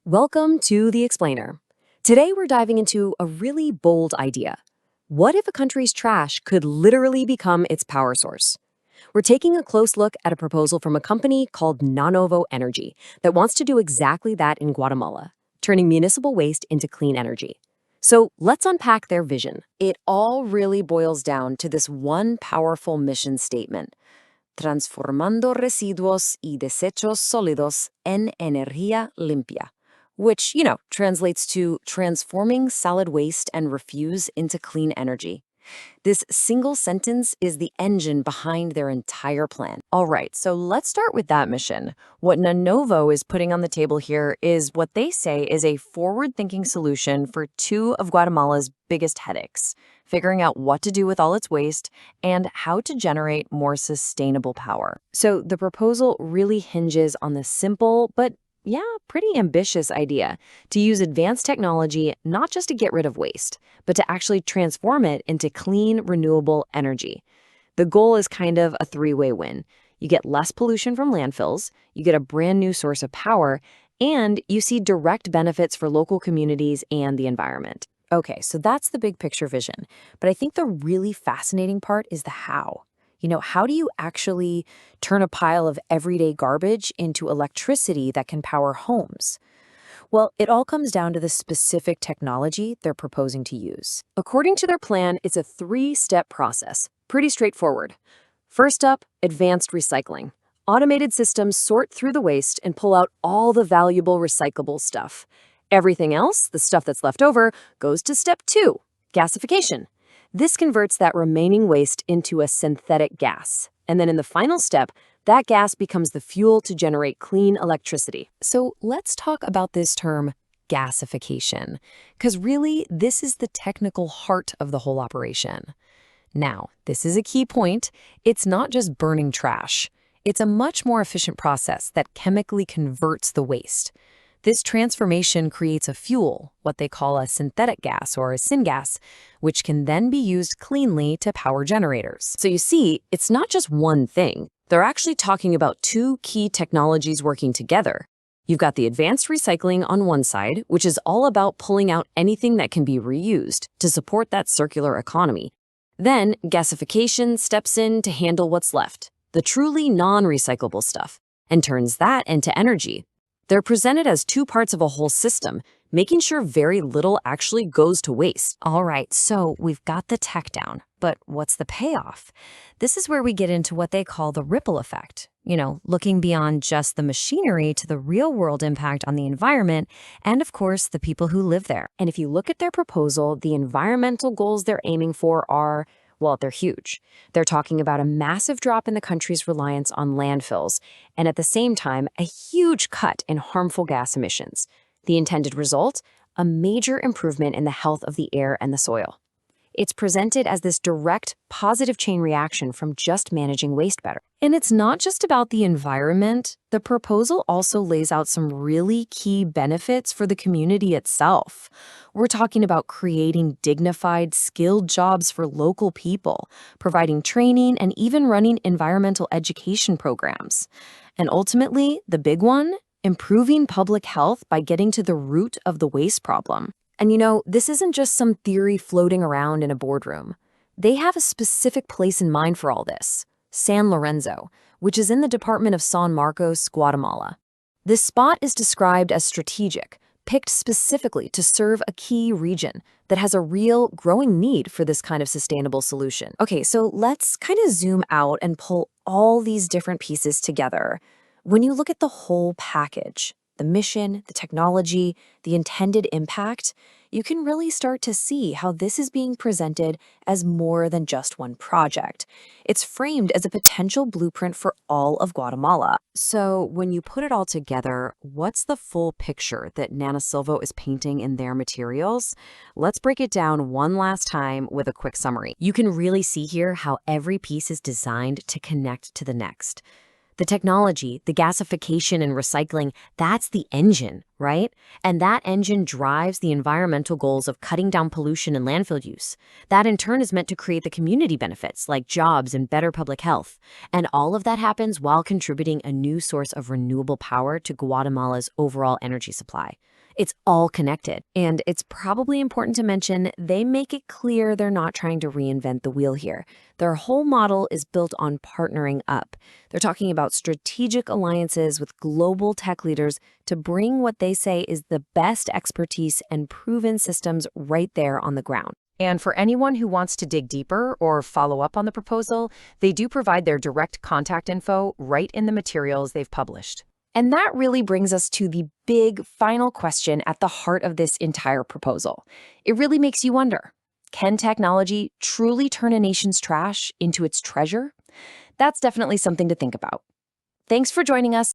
Welcome to The Explainer. Today we're diving into a really bold idea. What if a country's trash could literally become its power source? We're taking a close look at a proposal from a company called Nanovo Energy that wants to do exactly that in Guatemala, turning municipal waste into clean energy. So let's unpack their vision. It all really boils down to this one powerful mission statement: transformando residuos y desechos sólidos en energía limpia, which, translates to transforming solid waste and refuse into clean energy. This single sentence is the engine behind their entire plan. All right, so let's start with that mission. What Nanovo is putting on the table here is what they say is a forward-thinking solution for two of Guatemala's biggest headaches: figuring out what to do with all its waste and how to generate more sustainable power. So the proposal really hinges on the simple but pretty ambitious idea to use advanced technology not just to get rid of waste, but to actually transform it into clean, renewable energy. The goal is kind of a three-way win. You get less pollution from landfills, you get a brand new source of power, and you see direct benefits for local communities and the environment. Okay, so that's the big picture vision. But I think the really fascinating part is the how. How do you actually turn a pile of everyday garbage into electricity that can power homes? Well, it all comes down to the specific technology they're proposing to use. According to their plan, it's a three-step process. Pretty straightforward. First up, advanced recycling. Automated systems sort through the waste and pull out all the valuable recyclable stuff. Everything else, the stuff that's left over, goes to step two, gasification. This converts that remaining waste into a synthetic gas. And then in the final step, that gas becomes the fuel to generate clean electricity. So let's talk about this term, gasification, because really this is the technical heart of the whole operation. Now, this is a key point. It's not just burning trash. It's a much more efficient process that chemically converts the waste. This transformation creates a fuel, what they call a synthetic gas or a syngas, which can then be used cleanly to power generators. So you see, it's not just one thing. They're actually talking about two key technologies working together. You've got the advanced recycling on one side, which is all about pulling out anything that can be reused to support that circular economy. Then gasification steps in to handle what's left, the truly non-recyclable stuff, and turns that into energy. They're presented as two parts of a whole system, making sure very little actually goes to waste. All right, so we've got the tech down, but what's the payoff? This is where we get into what they call the ripple effect. Looking beyond just the machinery to the real-world impact on the environment and, of course, the people who live there. And if you look at their proposal, the environmental goals they're aiming for are, well, they're huge. They're talking about a massive drop in the country's reliance on landfills, and at the same time, a huge cut in harmful gas emissions. The intended result? A major improvement in the health of the air and the soil. It's presented as this direct, positive chain reaction from just managing waste better. And it's not just about the environment. The proposal also lays out some really key benefits for the community itself. We're talking about creating dignified, skilled jobs for local people, providing training, and even running environmental education programs. And ultimately, the big one, improving public health by getting to the root of the waste problem. And this isn't just some theory floating around in a boardroom. They have a specific place in mind for all this: San Lorenzo, which is in the department of San Marcos, Guatemala. This spot is described as strategic, picked specifically to serve a key region that has a real growing need for this kind of sustainable solution. Okay, so let's kind of zoom out and pull all these different pieces together. When you look at the whole package, the mission, the technology, the intended impact, you can really start to see how this is being presented as more than just one project. It's framed as a potential blueprint for all of Guatemala. So when you put it all together, what's the full picture that Nanosilvo is painting in their materials? Let's break it down one last time with a quick summary. You can really see here how every piece is designed to connect to the next. The technology, the gasification and recycling, that's the engine, right? And that engine drives the environmental goals of cutting down pollution and landfill use. That in turn is meant to create the community benefits like jobs and better public health. And all of that happens while contributing a new source of renewable power to Guatemala's overall energy supply. It's all connected. And it's probably important to mention they make it clear they're not trying to reinvent the wheel here. Their whole model is built on partnering up. They're talking about strategic alliances with global tech leaders to bring what they say is the best expertise and proven systems right there on the ground. And for anyone who wants to dig deeper or follow up on the proposal, they do provide their direct contact info right in the materials they've published. And that really brings us to the big final question at the heart of this entire proposal. It really makes you wonder, can technology truly turn a nation's trash into its treasure? That's definitely something to think about. Thanks for joining us.